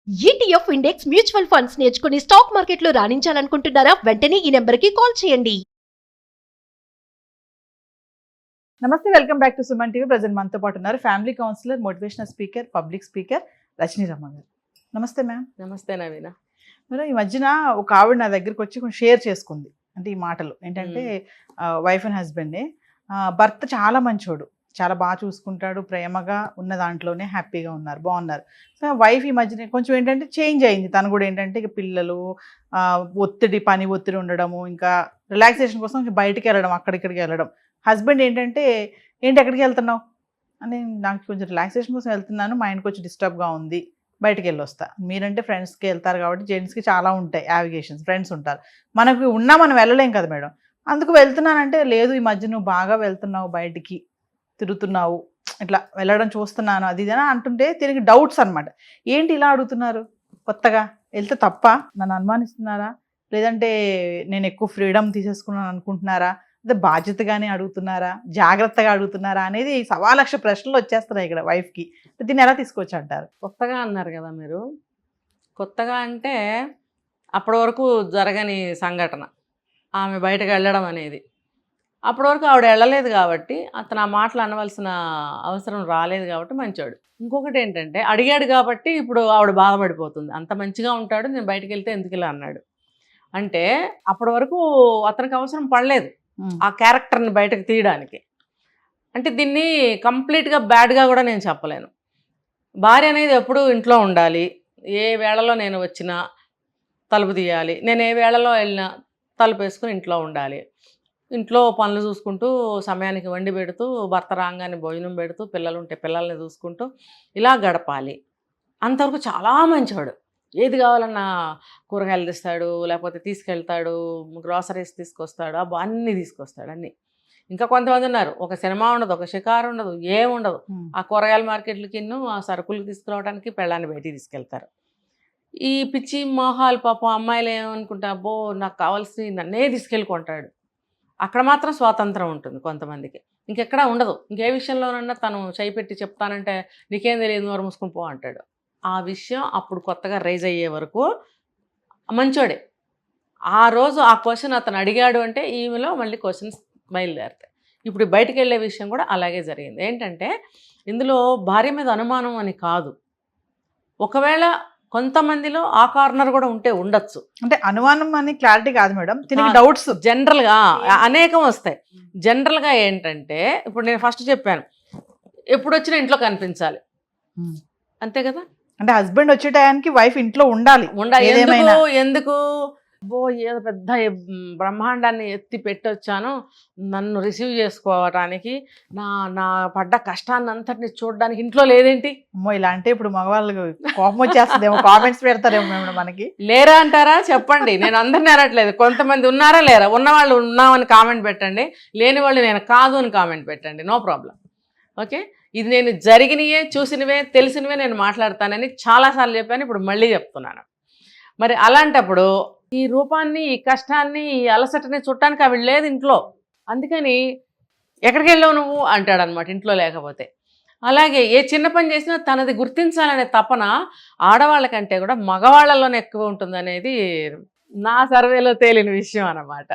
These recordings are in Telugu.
ఈటీఎఫ్ ఇండెక్స్ మ్యూచువల్ ఫండ్స్ నేర్చుకుని స్టాక్ మార్కెట్లో రాణించాలనుకుంటున్నారా? వెంటనే ఈ నెంబర్కి కాల్ చేయండి. నమస్తే, welcome back to Suman TV. Present మనతో పాటు ఉన్నారు family counsellor, motivational speaker, public speaker Rajani Ramma గారు. నమస్తే మ్యామ్. నమస్తే నవీన. మీరు ఈ మధ్యన ఒక ఆవిడ నా దగ్గరికి వచ్చి కొంచెం షేర్ చేసుకుంది. అంటే ఈ మాటలు ఏంటంటే వైఫ్ అండ్ హస్బెండే, భర్త చాలా మంచోడు, చాలా బాగా చూసుకుంటాడు, ప్రేమగా ఉన్న దాంట్లోనే హ్యాపీగా ఉన్నారు, బాగున్నారు. సో వైఫ్ ఈ మధ్యన కొంచెం ఏంటంటే చేంజ్ అయింది. తను కూడా ఏంటంటే ఇక పిల్లలు, పని ఒత్తిడి ఉండడము, ఇంకా రిలాక్సేషన్ కోసం కొంచెం బయటికి వెళ్ళడం, అక్కడిక్కడికి వెళ్ళడం. హస్బెండ్ ఏంటంటే ఎక్కడికి వెళ్తున్నావు అని, నాకు కొంచెం రిలాక్సేషన్ కోసం వెళ్తున్నాను, మైండ్ కొంచెం డిస్టర్బ్గా ఉంది, బయటికి వెళ్ళి వస్తా. మీరంటే ఫ్రెండ్స్కి వెళ్తారు కాబట్టి జెంట్స్కి చాలా ఉంటాయి యావిగేషన్స్, ఫ్రెండ్స్ ఉంటారు, మనకు ఉన్నా మనం వెళ్ళలేం కదా మేడం. అందుకు వెళ్తున్నానంటే, లేదు ఈ మధ్య నువ్వు బాగా వెళ్తున్నావు, బయటికి తిరుగుతున్నావు, ఇట్లా వెళ్ళడం చూస్తున్నాను, అది ఇదని అంటుంటే తిరిగి డౌట్స్ అనమాట. ఏంటి ఇలా అడుగుతున్నారు కొత్తగా, వెళ్తే తప్ప, నన్ను అనుమానిస్తున్నారా, లేదంటే నేను ఎక్కువ ఫ్రీడమ్ తీసేసుకున్నాను అనుకుంటున్నారా, అదే బాధ్యతగానే అడుగుతున్నారా, జాగ్రత్తగా అడుగుతున్నారా అనేది సవాలక్ష ప్రశ్నలు వచ్చేస్తున్నాయి ఇక్కడ వైఫ్కి. దీన్ని ఎలా తీసుకోవచ్చు అంటారు? కొత్తగా అన్నారు కదా మీరు. కొత్తగా అంటే అప్పటి వరకు జరగని సంఘటన ఆమె బయటకు వెళ్ళడం అనేది. అప్పటి వరకు ఆవిడ వెళ్ళలేదు కాబట్టి అతను ఆ మాటలు అనవలసిన అవసరం రాలేదు కాబట్టి మంచోడు. ఇంకొకటి ఏంటంటే అడిగాడు కాబట్టి ఇప్పుడు ఆవిడ బాధపడిపోతుంది. అంత మంచిగా ఉంటాడు, నేను బయటకు వెళ్తే ఎందుకు ఇలా అన్నాడు అంటే అప్పటి వరకు అతనికి అవసరం పడలేదు ఆ క్యారెక్టర్ని బయటకు తీయడానికి. అంటే దీన్ని కంప్లీట్గా బ్యాడ్గా కూడా నేను చెప్పలేను. భార్య అనేది ఎప్పుడూ ఇంట్లో ఉండాలి, ఏ వేళలో నేను వచ్చినా తలుపు తీయాలి, నేను ఏ వేళలో వెళ్ళినా తలుపు వేసుకుని ఇంట్లో ఉండాలి, ఇంట్లో పనులు చూసుకుంటూ సమయానికి వండి పెడుతూ, భర్త రాగానే భోజనం పెడుతూ, పిల్లలు ఉంటే పిల్లల్ని చూసుకుంటూ ఇలా గడపాలి. అంతవరకు చాలా మంచివాడు. ఏది కావాలన్నా కూరగాయలు తెస్తాడు, లేకపోతే తీసుకెళ్తాడు, గ్రాసరీస్ తీసుకొస్తాడు, అన్నీ తీసుకొస్తాడు అన్నీ. ఇంకా కొంతమంది ఉన్నారు, ఒక సినిమా ఉండదు, ఒక షికారు ఉండదు, ఏముండదు, ఆ కూరగాయల మార్కెట్లకి ఆ సరుకులు తీసుకురావడానికి పెళ్ళాన్ని బయటికి తీసుకెళ్తారు. ఈ పిచ్చి మోహాలు పాపం అమ్మాయిలు ఏమనుకుంటా, అబ్బో నాకు కావాల్సి నన్నే తీసుకెళ్ళుకుంటాడు. అక్కడ మాత్రం స్వాతంత్రం ఉంటుంది కొంతమందికి, ఇంకెక్కడా ఉండదు. ఇంకే విషయంలోనన్నా తను చేయి పెట్టి చెప్తానంటే నీకేం తెలియదు, నోరు మూసుకుని పో అంటాడు. ఆ విషయం అప్పుడు కొత్తగా రైజ్ అయ్యే వరకు మంచోడే. ఆ రోజు ఆ క్వశ్చన్ అతను అడిగాడు అంటే ఈమెలో మళ్ళీ క్వశ్చన్స్ బయలుదేరుతాయి. ఇప్పుడు బయటికి వెళ్ళే విషయం కూడా అలాగే జరిగింది. ఏంటంటే ఇందులో భార్య మీద అనుమానం అని కాదు, ఒకవేళ కొంతమందిలో ఆ కార్నర్ కూడా ఉంటే ఉండొచ్చు. అంటే అనుమానం అని క్లారిటీ కాదు మేడం, తిరిగి డౌట్స్ జనరల్గా అనేకం వస్తాయి. జనరల్గా ఏంటంటే ఇప్పుడు నేను ఫస్ట్ చెప్పాను, ఎప్పుడు వచ్చినా ఇంట్లో కనిపించాలి, అంతే కదా. అంటే హస్బెండ్ వచ్చే టయానికి వైఫ్ ఇంట్లో ఉండాలి. ఎందుకు అబ్బో ఏదో పెద్ద బ్రహ్మాండాన్ని ఎత్తి పెట్టొచ్చాను, నన్ను రిసీవ్ చేసుకోవటానికి, నా పడ్డ కష్టాన్ని అంతటిని చూడడానికి ఇంట్లో లేదేంటి? అమ్మో ఇలా అంటే ఇప్పుడు మగవాళ్ళకి కోపం వచ్చేస్తుందేమో, కామెంట్స్ పెడతారేమో మనకి. లేరా అంటారా చెప్పండి, నేను అందరిని అనట్లేదు, కొంతమంది ఉన్నారా లేరా, ఉన్నవాళ్ళు ఉన్నామని కామెంట్ పెట్టండి, లేని వాళ్ళు నేను కాదు అని కామెంట్ పెట్టండి, నో ప్రాబ్లం. ఓకే, ఇది నేను జరిగినవే, చూసినవే, తెలిసినవే నేను మాట్లాడతానని చాలాసార్లు చెప్పాను, ఇప్పుడు మళ్ళీ చెప్తున్నాను. మరి అలాంటప్పుడు ఈ రూపాన్ని, ఈ కష్టాన్ని, ఈ అలసటని చుట్టానికి అవి లేదు ఇంట్లో. అందుకని ఎక్కడికి వెళ్ళావు నువ్వు అంటాడనమాట ఇంట్లో లేకపోతే. అలాగే ఏ చిన్న పని చేసినా తనది గుర్తించాలనే తపన ఆడవాళ్ళకంటే కూడా మగవాళ్ళలోనే ఎక్కువ ఉంటుందనేది నా సర్వేలో తేలిన విషయం అన్నమాట.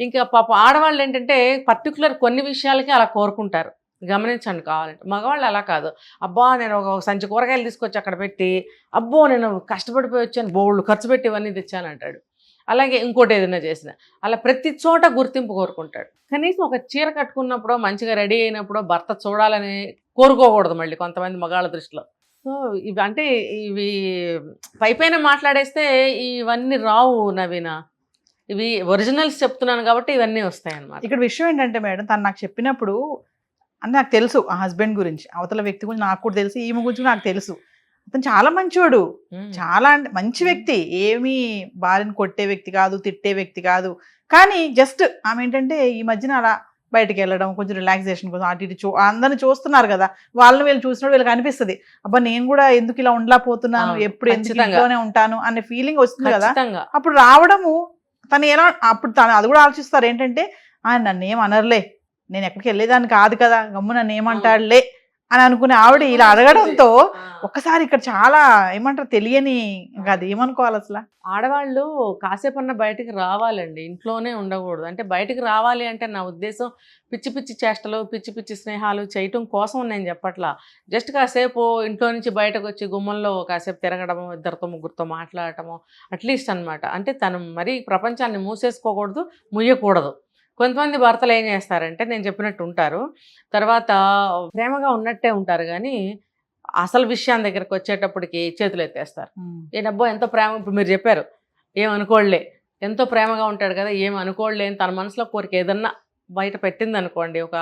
ఇంకా పాప ఆడవాళ్ళు ఏంటంటే పర్టికులర్ కొన్ని విషయాలకి అలా కోరుకుంటారు, గమనించండి కావాలంటే. మగవాళ్ళు అలా కాదు, అబ్బా నేను ఒక సంచి కూరగాయలు తీసుకొచ్చి అక్కడ పెట్టి, అబ్బో నేను కష్టపడిపోయి వచ్చాను, బోళ్ళు ఖర్చు పెట్టి ఇవన్నీ తెచ్చాను అంటాడు. అలాగే ఇంకోటి ఏదైనా చేసిన అలా ప్రతి చోట గుర్తింపు కోరుకుంటాడు. కనీసం ఒక చీర కట్టుకున్నప్పుడు, మంచిగా రెడీ అయినప్పుడు భర్త చూడాలని కోరుకోకూడదు మళ్ళీ కొంతమంది మగాళ్ళ దృష్టిలో. సో ఇవి అంటే ఇవి పైపైన మాట్లాడేస్తే ఇవన్నీ రావు నవీన, ఇవి ఒరిజినల్స్ చెప్తున్నాను కాబట్టి ఇవన్నీ వస్తాయి అన్నమాట. ఇక్కడ విషయం ఏంటంటే మేడం, తను నాకు చెప్పినప్పుడు అని నాకు తెలుసు ఆ హస్బెండ్ గురించి, అవతల వ్యక్తి గురించి నాకు కూడా తెలుసు, ఈమె గురించి నాకు తెలుసు. అతను చాలా మంచివాడు, చాలా అంటే మంచి వ్యక్తి, ఏమీ భార్యను కొట్టే వ్యక్తి కాదు, తిట్టే వ్యక్తి కాదు. కానీ జస్ట్ ఆమె ఏంటంటే ఈ మధ్యన అలా బయటకు వెళ్ళడం, కొంచెం రిలాక్సేషన్ కోసం అటు ఇటు అందరిని చూస్తున్నారు కదా, వాళ్ళని వీళ్ళు చూసినప్పుడు వీళ్ళకి అనిపిస్తుంది, అబ్బా నేను కూడా ఎందుకు ఇలా ఉండలేకపోతున్నాను, ఎప్పుడు ఎందుకు ఇంట్లోనే ఉంటాను అనే ఫీలింగ్ వస్తుంది కదా. అప్పుడు రావడము తను ఎలా, అప్పుడు తను అది కూడా ఆలోచిస్తారు ఏంటంటే, నన్ను ఏం అనర్లే, నేను ఎక్కడికి వెళ్ళేదాన్ని కాదు కదా, గమ్ము నన్ను ఏమంటాడులే అని అనుకునే ఆవిడ ఇలా అడగడంతో ఒక్కసారి ఇక్కడ చాలా ఏమంటారు తెలియని, ఇంకా అది ఏమనుకోవాలి అసలు. ఆడవాళ్ళు కాసేపన్నా బయటికి రావాలండి, ఇంట్లోనే ఉండకూడదు. అంటే బయటికి రావాలి అంటే నా ఉద్దేశం పిచ్చి పిచ్చి చేష్టలు, పిచ్చి పిచ్చి స్నేహాలు చేయటం కోసం నేను చెప్పట్లా. జస్ట్ కాసేపు ఇంట్లో నుంచి బయటకు వచ్చి గుమ్మంలో కాసేపు తిరగడము, ఇద్దరితో ముగ్గురితో మాట్లాడటము, అట్లీస్ట్ అనమాట. అంటే తను మరీ ప్రపంచాన్ని మూసేసుకోకూడదు, ముయ్యకూడదు. కొంతమంది భర్తలు ఏం చేస్తారంటే నేను చెప్పినట్టు ఉంటారు, తర్వాత ప్రేమగా ఉన్నట్టే ఉంటారు, కానీ అసలు విషయం దగ్గరికి వచ్చేటప్పటికి చేతులు ఎత్తేస్తారు. ఏ డబ్బో ఎంతో ప్రేమ, ఇప్పుడు మీరు చెప్పారు ఏమనుకోలే, ఎంతో ప్రేమగా ఉంటాడు కదా, ఏమనుకోలే అని తన మనసులో కోరిక ఏదన్నా బయట పెట్టింది అనుకోండి, ఒక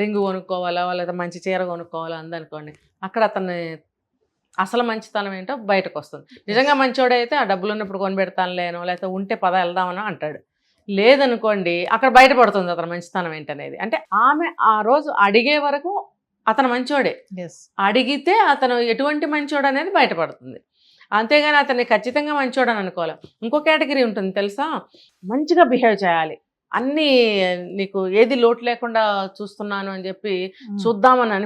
రింగు కొనుక్కోవాలా లేదా మంచి చీర కొనుక్కోవాలా అందనుకోండి, అక్కడ అతన్ని అసలు మంచితనం ఏంటో బయటకు వస్తుంది. నిజంగా మంచోడైతే ఆ డబ్బులు ఉన్నప్పుడు కొనిపెడతానులేనో లేకపోతే ఉంటే పద వెళ్దామనో అంటాడు. లేదనుకోండి అక్కడ బయటపడుతుంది అతను మంచితనం ఏంటనేది. అంటే ఆమె ఆ రోజు అడిగే వరకు అతను మంచోడే, అడిగితే అతను ఎటువంటి మంచోడు అనేది బయటపడుతుంది. అంతేగాని అతన్ని ఖచ్చితంగా మంచోడు అని అనుకోవాలి. ఇంకో కేటగిరీ ఉంటుంది తెలుసా, మంచిగా బిహేవ్ చేయాలి, అన్నీ నీకు ఏది లోటు లేకుండా చూస్తున్నాను అని చెప్పి చూద్దామని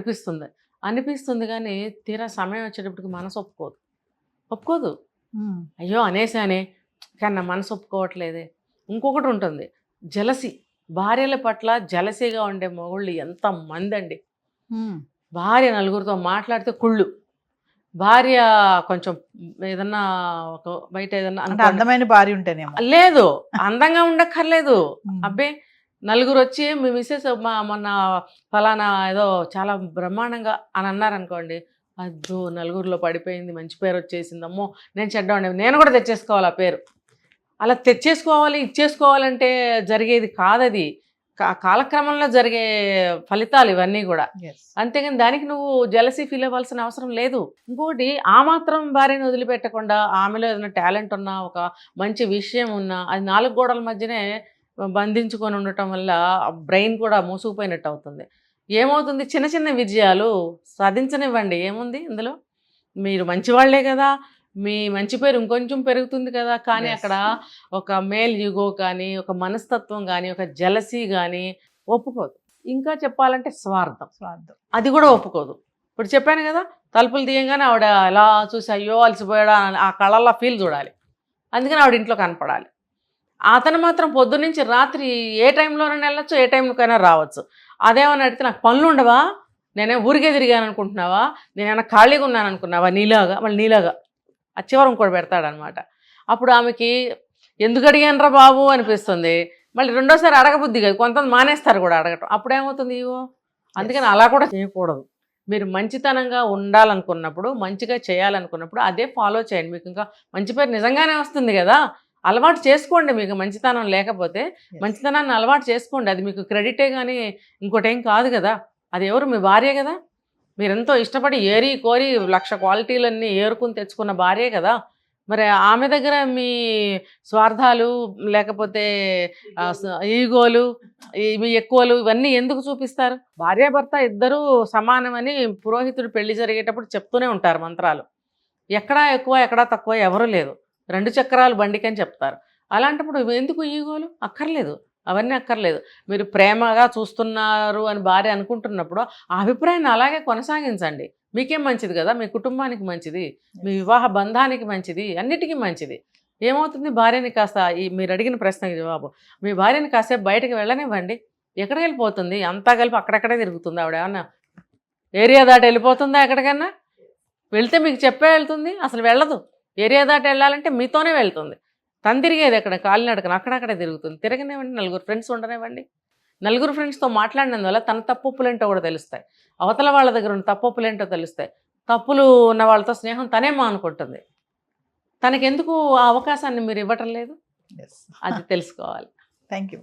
అనిపిస్తుంది కానీ తీరా సమయం వచ్చేటప్పటికి మనసు ఒప్పుకోదు. అయ్యో అనేసానే కానీ నా మనసు ఒప్పుకోవట్లేదే. ఇంకొకటి ఉంటుంది జలసి, భార్యల పట్ల జలసీగా ఉండే మొగుళ్ళు ఎంతమంది అండి. భార్య నలుగురితో మాట్లాడితే కుళ్ళు, భార్య కొంచెం ఏదన్నా ఒక బయట ఏదన్నా అందమైన భార్య ఉంటేనేమో లేదు, అందంగా ఉండక్కర్లేదు. అబ్బే నలుగురు వచ్చి మీ మిస్సెస్ మొన్న ఫలానా ఏదో చాలా బ్రహ్మాండంగా అని అన్నారనుకోండి, అద్దు నలుగురిలో పడిపోయింది, మంచి పేరు వచ్చేసింది, అమ్మో నేను చెడ్డవాడిని, నేను కూడా తెచ్చేసుకోవాలి ఆ పేరు. అలా తెచ్చేసుకోవాలి ఇచ్చేసుకోవాలంటే జరిగేది కాదది, కాలక్రమంలో జరిగే ఫలితాలు ఇవన్నీ కూడా. అంతేగాని దానికి నువ్వు జలసీ ఫీల్ అవ్వాల్సిన అవసరం లేదు. ఇంకోటి ఆ మాత్రం భార్యను వదిలిపెట్టకుండా ఆమెలో ఏదైనా టాలెంట్ ఉన్నా, ఒక మంచి విషయం ఉన్నా, అది 4 గోడల మధ్యనే బంధించుకొని ఉండటం వల్ల బ్రెయిన్ కూడా మూసుకుపోయినట్టు అవుతుంది. ఏమవుతుంది, చిన్న చిన్న విజయాలు సాధించనివ్వండి, ఏముంది ఇందులో, మీరు మంచివాళ్లే కదా, మీ మంచి పేరు ఇంకొంచెం పెరుగుతుంది కదా. కానీ అక్కడ ఒక మేల్ యుగో కానీ, ఒక మనస్తత్వం కానీ, ఒక జలసీ కానీ ఒప్పుకోదు. ఇంకా చెప్పాలంటే స్వార్థం అది కూడా ఒప్పుకోదు. ఇప్పుడు చెప్పాను కదా, తలుపులు తీయంగానే ఆవిడ ఎలా చూసి అయ్యో అలసిపోయాడా ఆ కళ్ళల్లో ఫీల్ చూడాలి, అందుకని ఆవిడ ఇంట్లో కనపడాలి. అతను మాత్రం పొద్దున్నుంచి రాత్రి ఏ టైంలోనైనా వెళ్ళొచ్చు, ఏ టైంకైనా రావచ్చు. అదేమని అడిగితే నాకు పనులు ఉండవా, నేనే ఊరికే తిరిగాను అనుకుంటున్నావా, నేనేమైనా ఖాళీగా ఉన్నాను అనుకున్నావా, నీలాగా ఆ చివరం ఇంకోటి పెడతాడనమాట. అప్పుడు ఆమెకి ఎందుకు అడిగానరా బాబు అనిపిస్తుంది, మళ్ళీ రెండోసారి అడగబుద్ధి కాదు, కొంతమంది మానేస్తారు కూడా అడగటం. అప్పుడు ఏమవుతుంది, ఇవో అందుకని అలా కూడా చేయకూడదు. మీరు మంచితనంగా ఉండాలనుకున్నప్పుడు, మంచిగా చేయాలనుకున్నప్పుడు అదే ఫాలో చేయండి, మీకు ఇంకా మంచి పేరు నిజంగానే వస్తుంది కదా. అలవాటు చేసుకోండి, మీకు మంచితనం లేకపోతే మంచితనాన్ని అలవాటు చేసుకోండి, అది మీకు క్రెడిటే కానీ ఇంకోటేం కాదు కదా. అది ఎవరు, మీ భార్య కదా, మీరెంతో ఇష్టపడి ఏరి కోరి 1,00,000 క్వాలిటీలన్నీ ఏరుకుని తెచ్చుకున్న భార్యే కదా. మరి ఆమె దగ్గర మీ స్వార్థాలు లేకపోతే ఈగోలు, మీ ఎక్కువలు ఇవన్నీ ఎందుకు చూపిస్తారు? భార్యాభర్త ఇద్దరూ సమానమని పురోహితుడు పెళ్లి జరిగేటప్పుడు చెప్తూనే ఉంటారు మంత్రాలు. ఎక్కడా ఎక్కువ ఎక్కడా తక్కువ ఎవరు లేదు, 2 చక్రాలు బండికని చెప్తారు. అలాంటప్పుడు ఎందుకు ఈగోలు, అక్కర్లేదు, అవన్నీ అక్కర్లేదు. మీరు ప్రేమగా చూస్తున్నారు అని భార్య అనుకుంటున్నప్పుడు ఆ అభిప్రాయాన్ని అలాగే కొనసాగించండి, మీకేం మంచిది కదా, మీ కుటుంబానికి మంచిది, మీ వివాహ బంధానికి మంచిది, అన్నిటికీ మంచిది. ఏమవుతుంది, భార్యని కాస్త మీరు అడిగిన ప్రశ్నకి జవాబు, మీ భార్యని కాసేపు బయటకు వెళ్ళనివ్వండి. ఎక్కడికి వెళ్ళిపోతుంది, అంతా కలిపి అక్కడక్కడే తిరుగుతుంది. ఆవిడ ఏమన్నా ఏరియా దాటి వెళ్ళిపోతుందా ఎక్కడికన్నా? వెళ్తే మీకు చెప్పే వెళ్తుంది, అసలు వెళ్ళదు. ఏరియా దాటి వెళ్ళాలంటే మీతోనే వెళ్తుంది. తను తిరిగేది ఎక్కడ, కాలినడకన అక్కడక్కడే తిరుగుతుంది. తిరగనివ్వండి, 4 ఫ్రెండ్స్ ఉండనివ్వండి. 4 ఫ్రెండ్స్తో మాట్లాడినందువల్ల తన తప్పులేంటో కూడా తెలుస్తాయి, అవతల వాళ్ళ దగ్గర ఉన్న తప్పులేంటో తెలుస్తాయి. తప్పులు ఉన్న వాళ్ళతో స్నేహం తనేమో అనుకుంటుంది. తనకెందుకు ఆ అవకాశాన్ని మీరు ఇవ్వటం లేదు, అది తెలుసుకోవాలి. Thank you.